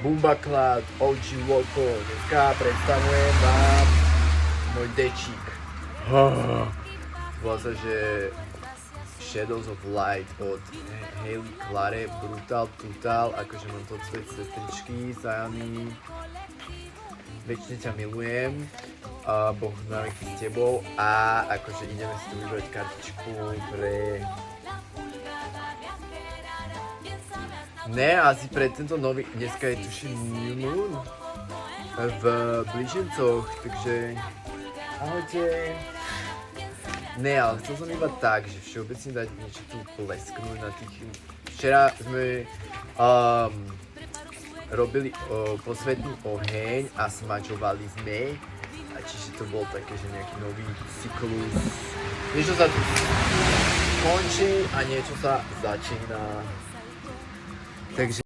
Bumbaklad, OG Loco. Dneska predstavujem vám môj dečík. Volá sa, že Shadows of Light od Hayley Clare, Brutal, Total, akože mám to svoje sestričky, Sajami. Väčšine ťa milujem, Boh na veky s tebou a akože ideme si tu vybrať kartičku pre... Ne, asi pre tento nový, dneska je tuším New Moon v Blížencoch, takže ahojte. Ne, ale chcel som iba tak, že všeobecne dať niečo tu plesknúť na tých... Včera sme robili posvetný oheň a smažovali sme, a čiže to bolo také, že nejaký nový cyklus. Niečo sa tu končí a niečo sa začína. Takže